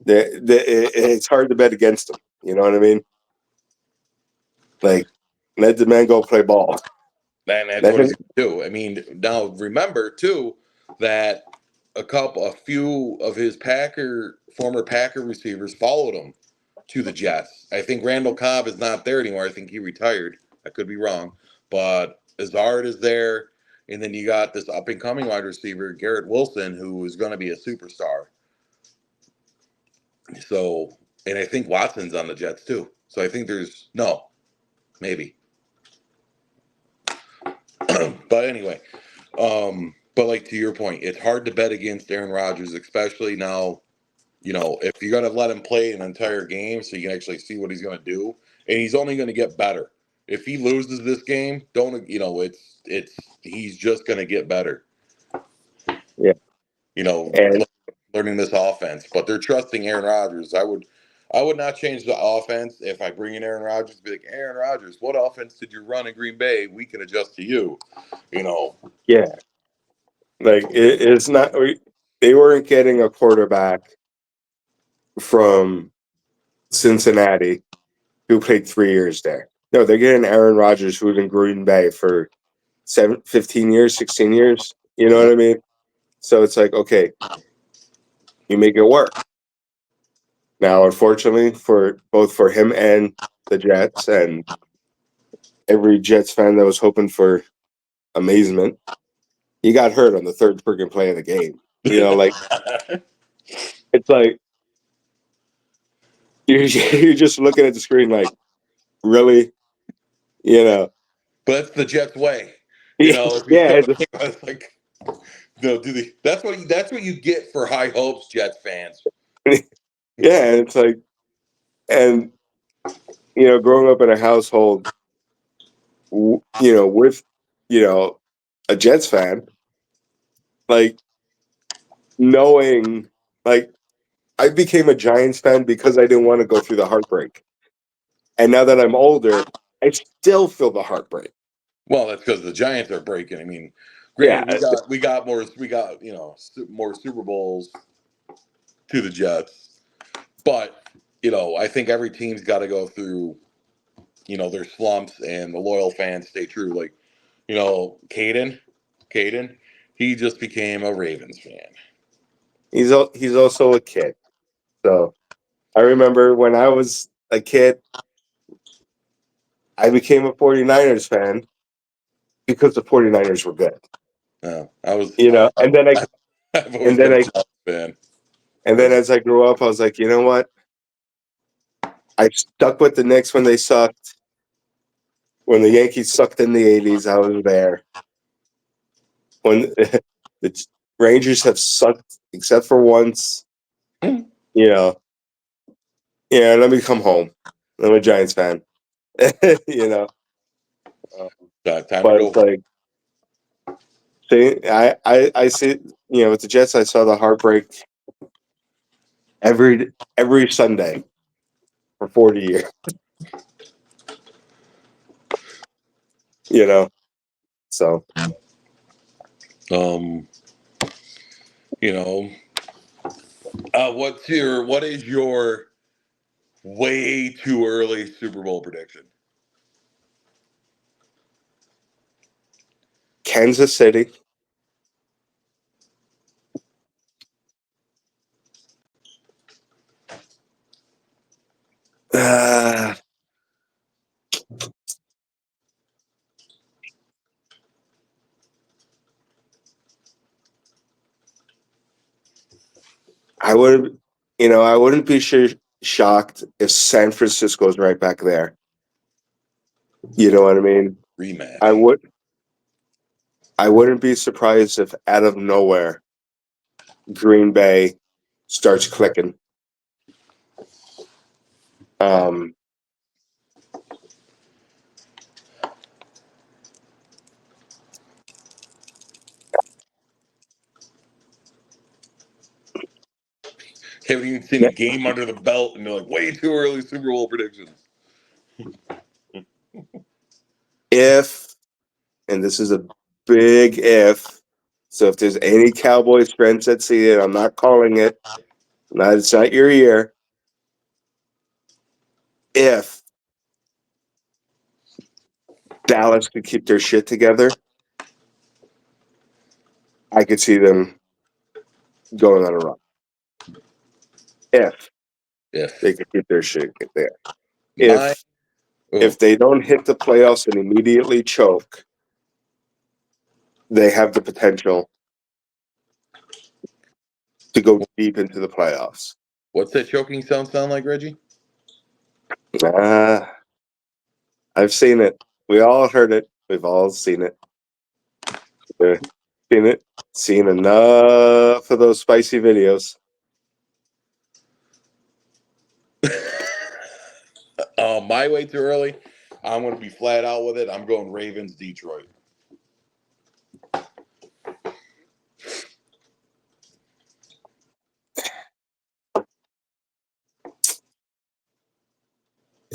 it's hard to bet against him. You know what I mean? Like, let the man go play ball. And that's Let what him, he's going to do. I mean, now remember, too, that a few of his former Packer receivers followed him to the Jets. I think Randall Cobb is not there anymore. I think he retired. I could be wrong. But Azard is there. And then you got this up and coming wide receiver, Garrett Wilson, who is going to be a superstar. So, and I think Watson's on the Jets too. So I think maybe. But anyway, but like to your point, it's hard to bet against Aaron Rodgers, especially now. If you're gonna let him play an entire game, so you can actually see what he's gonna do, and he's only gonna get better. If he loses this game, don't it's he's just gonna get better. yeah, You know, and learning this offense, but they're trusting Aaron Rodgers. I would not change the offense if I bring in Aaron Rodgers. Be like, Aaron Rodgers, what offense did you run in Green Bay? We can adjust to you. You know, yeah, like it's not. They weren't getting a quarterback from Cincinnati who played 3 years there. No, they're getting Aaron Rodgers, who was in Green Bay for 15 years, 16 years. You know what I mean? So it's like, okay, you make it work. Now, unfortunately, for both for him and the Jets and every Jets fan that was hoping for amazement, he got hurt on the third freaking play of the game. Like it's like you're just looking at the screen like, really, you know? but that's the Jets way. Yeah, If you yeah, start thinking about it, it's like, no, that's what you get for high hopes, Jets fans. yeah. And it's like, and growing up in a household, with a Jets fan, like knowing, like I became a Giants fan because I didn't want to go through the heartbreak. And now that I'm older, I still feel the heartbreak. Well, that's because the Giants are breaking. I mean, Yeah, granted, more Super Bowls to the Jets, but I think every team's got to go through their slumps, and the loyal fans stay true. Like Caden, he just became a Ravens fan. he's also a kid. So I remember when I was a kid, I became a 49ers fan because the 49ers were good. I was, And then I've always and been then a I Giants fan. and then as I grew up, I was like, you know what? I stuck with the Knicks when they sucked. When the Yankees sucked in the 80s, I was there. When the Rangers have sucked except for once, you know, yeah, let me come home. I'm a Giants fan. you know. Time to But go. it's like, see, I see, with the Jets, I saw the heartbreak every Sunday for 40 years. So Um, you know, what is your way too early Super Bowl prediction? Kansas City. Uh, I would, I wouldn't be shocked if San Francisco's right back there. You know what I mean? Rematch. I wouldn't be surprised if out of nowhere Green Bay starts clicking. Haven't even seen a game under the belt, and they're like, way too early Super Bowl predictions. If, and this is a big if, so if there's any Cowboys fans that see it, I'm not calling it. It's not your year. If Dallas could keep their shit together, I could see them going on a run. If they could keep their shit there. If they don't hit the playoffs and immediately choke, they have the potential to go deep into the playoffs. What's that choking sound like, Reggie? I've seen it. We all heard it. We've all seen it. Seen enough of those spicy videos. My way too early. I'm going to be flat out with it. I'm going Ravens, Detroit.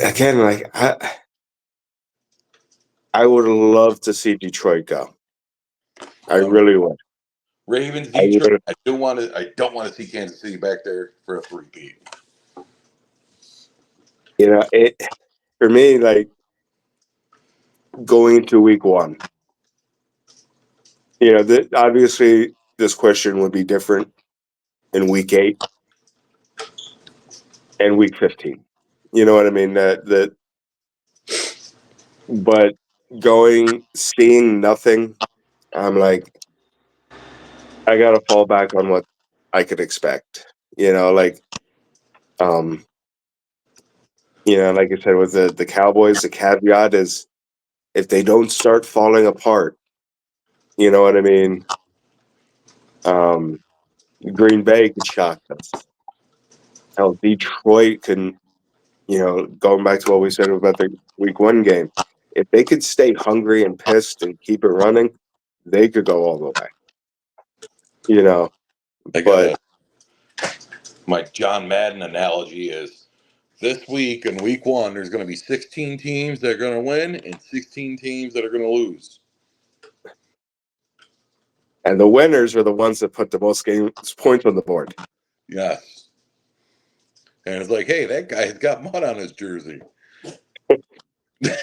Again, I would love to see Detroit go. I really would. Ravens, Detroit. I don't want to see Kansas City back there for a three-peat. You know, for me, like going into week one. You know, obviously this question would be different in week 8 and week 15. You know what I mean? But seeing nothing, I'm like, I gotta fall back on what I could expect. You know, like I said, with the Cowboys, the caveat is if they don't start falling apart, you know what I mean? Green Bay could shock us. Hell, Detroit can, going back to what we said about the week 1 game, if they could stay hungry and pissed and keep it running, they could go all the way. You know, my John Madden analogy is this week in week 1, there's going to be 16 teams that are going to win and 16 teams that are going to lose. And the winners are the ones that put the most points on the board. Yes. And it's like, hey, that guy's got mud on his jersey. The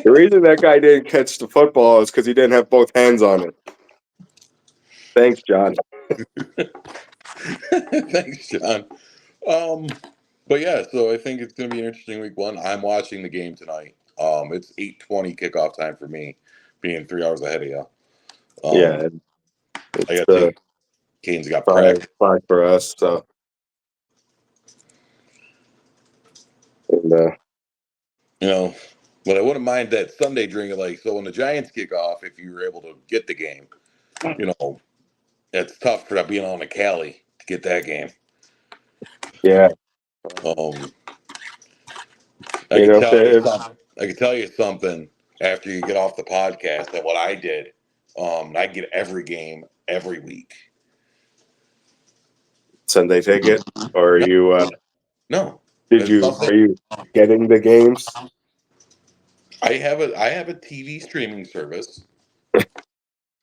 reason that guy didn't catch the football is because he didn't have both hands on it. Thanks, John. Thanks, John. But yeah, so I think it's going to be an interesting week 1. I'm watching the game tonight. It's 8:20 kickoff time for me, being 3 hours ahead of you. Yeah, I got to. Kane's got practice for us, so. And, but I wouldn't mind that Sunday drinking. Like, so when the Giants kick off, if you were able to get the game, it's tough for being on the Cali to get that game. Yeah. I can tell you something after you get off the podcast that what I did. I get every game every week. Sunday ticket, or are you? No. Are you getting the games? I have a TV streaming service.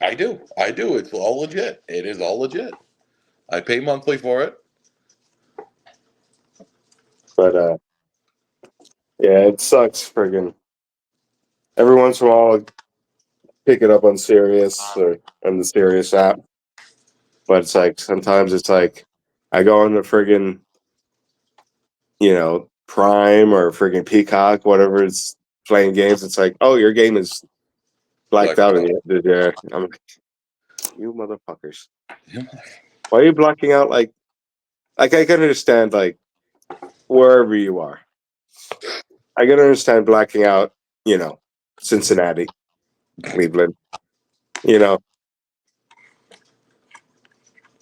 I do. It's all legit. It is all legit. I pay monthly for it. But yeah, it sucks. Friggin' every once in a while, I'll pick it up on Sirius or on the Sirius app. But it's like sometimes it's like I go on the friggin', Prime or friggin' Peacock, whatever is playing games. It's like, oh, your game is blacked out. I'm like, you motherfuckers. Why are you blocking out like I can understand like wherever you are. I can understand blacking out, Cincinnati, Cleveland, you know,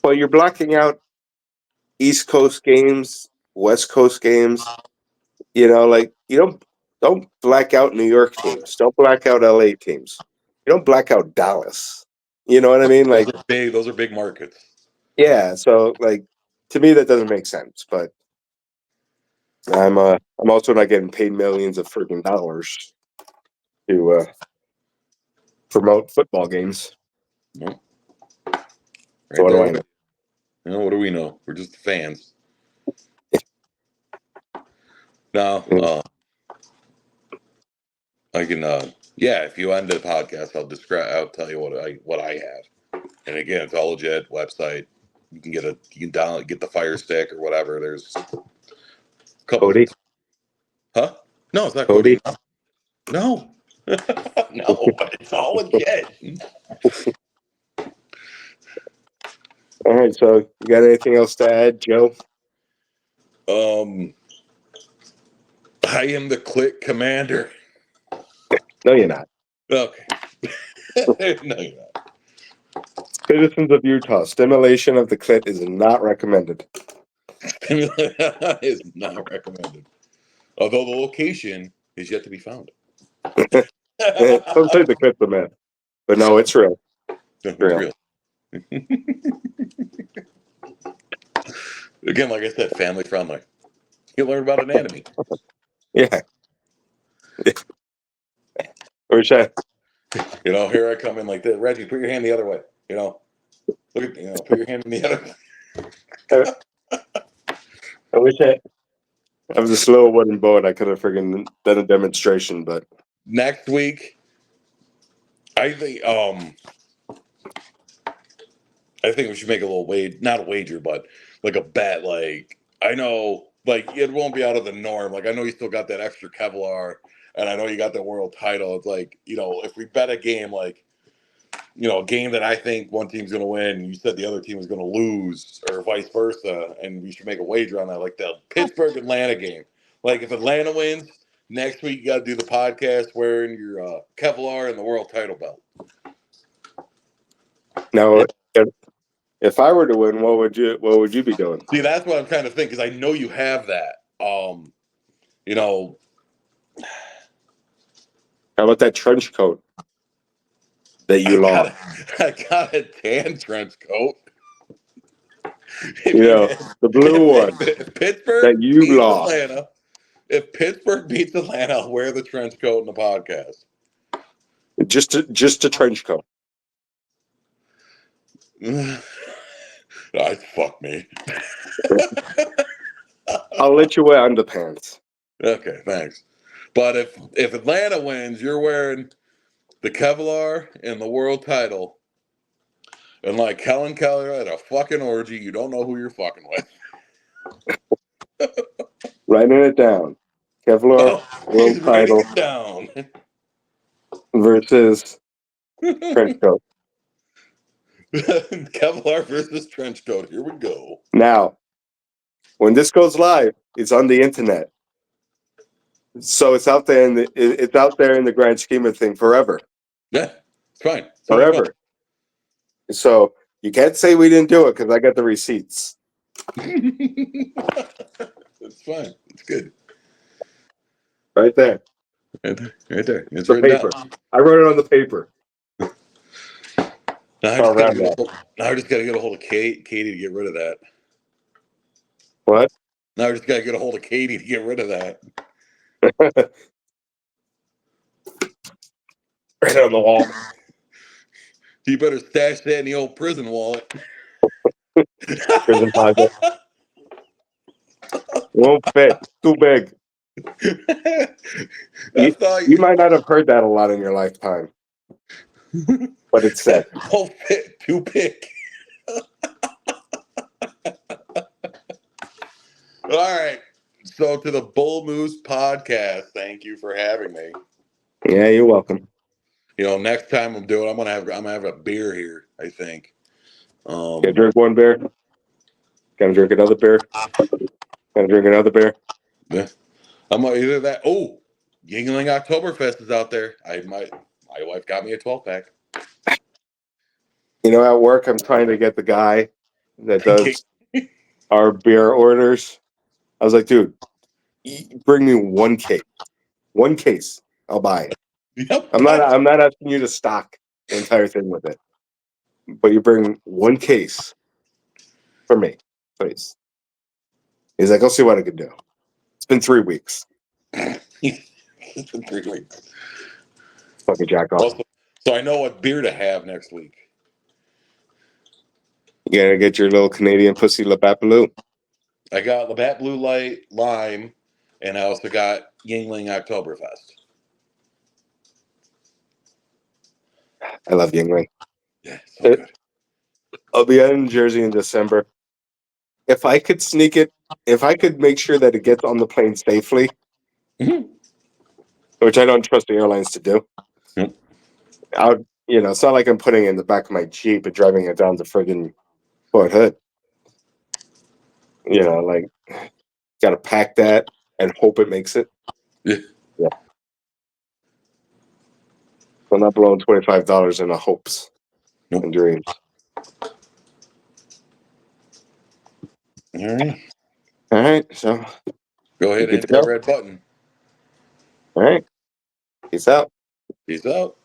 but you're blocking out East Coast games, West Coast games. Like you don't black out New York teams. Don't black out LA teams. You don't black out Dallas. You know what I mean? Like, Those are big markets. yeah. So like to me that doesn't make sense. But I'm also not getting paid millions of freaking dollars to promote football games. No. Right So what do there. I know? What do we know? We're just fans. No, I can. If you end the podcast, I'll tell you what I have. And again, it's all legit website. You can download, get the Fire Stick or whatever. There's a couple. Cody? Huh? No, it's not Cody? Cody. No, no, but it's all legit. All right, so you got anything else to add, Joe? I am the click commander. No, you're not. Okay. No, you're not. Citizens of Utah, stimulation of the clit is not recommended. Is not recommended. Although the location is yet to be found. Some say the clit's a myth, but no, it's real. It's Real. real. Again, like I said, family friendly. You learn about anatomy. Yeah. Here I come in like this. Reggie, put your hand the other way. Look at put your hand in the other. I wish I was a slow wooden boat. I could have friggin' done a demonstration, but Next week, I think we should make a little not a wager, but like a bet. Like I know, like it won't be out of the norm. Like I know you still got that extra Kevlar, and I know you got that world title. It's like if we bet a game, like a game that I think one team's going to win, and you said the other team is going to lose, or vice versa, and we should make a wager on that, like the Pittsburgh Atlanta game. Like if Atlanta wins next week, you got to do the podcast wearing your Kevlar and the world title belt. now if I were to win, what would you be doing? See, that's what I'm trying to think, because I know you have that. How about that trench coat that you lost? I got a tan trench coat. The blue one If Pittsburgh that you beats lost. Atlanta, if Pittsburgh beats Atlanta, I'll wear the trench coat in the podcast. Just a trench coat. Fuck me. I'll let you wear underpants. Okay, thanks. But if Atlanta wins, you're wearing the Kevlar and the world title. And like Helen Keller at a fucking orgy, you don't know who you're fucking with. Writing it down. Kevlar world title it down. versus trench coat. Kevlar versus trench coat. Here we go. Now, when this goes live, it's on the internet, so it's out there in the grand scheme of things forever. Yeah, it's fine. Forever. So you can't say we didn't do it because I got the receipts. It's fine. It's good. Right there. Right there. It's the written paper. down. I wrote it on the paper. Now I just gotta get a hold of Katie to get rid of that. What? Now I just gotta get a hold of Katie to get rid of that. Right on the wall. You better stash that in the old prison wallet. Prison pocket. Won't fit. Too big. You might not have heard that a lot in your lifetime, but it's said. Won't fit. Too big. All right. So to the Bull Moose podcast, thank you for having me. Yeah, you're welcome. Next time I'm gonna have a beer here, I think. Drink one beer. Gonna drink another beer. Gonna drink another beer. Yeah. I'm either that. Oh, Yingling Oktoberfest is out there. My wife got me a 12-pack. You know, at work, I'm trying to get the guy that does our beer orders. I was like, dude, bring me one case. One case. I'll buy it. Yep. I'm not asking you to stock the entire thing with it. But you bring one case for me, please. He's like, I'll see what I can do. It's been 3 weeks. It's been 3 weeks. Fucking jack off. Also, so I know what beer to have next week. You gotta get your little Canadian pussy Labatt Blue. I got Labatt Blue Light Lime, and I also got Yingling Oktoberfest. I love Yingling. Yeah, so good. I'll be out in Jersey in December. If I could sneak it, if I could make sure that it gets on the plane safely, Mhm. which I don't trust the airlines to do, Yep. it's not like I'm putting it in the back of my Jeep and driving it down to friggin' Fort Hood. Like, gotta pack that and hope it makes it. Yeah. Yeah. I'm not blowing $25 into hopes Nope. and dreams. All right. All right, so Go ahead and good hit to that go. red button. All right, peace out. Peace out.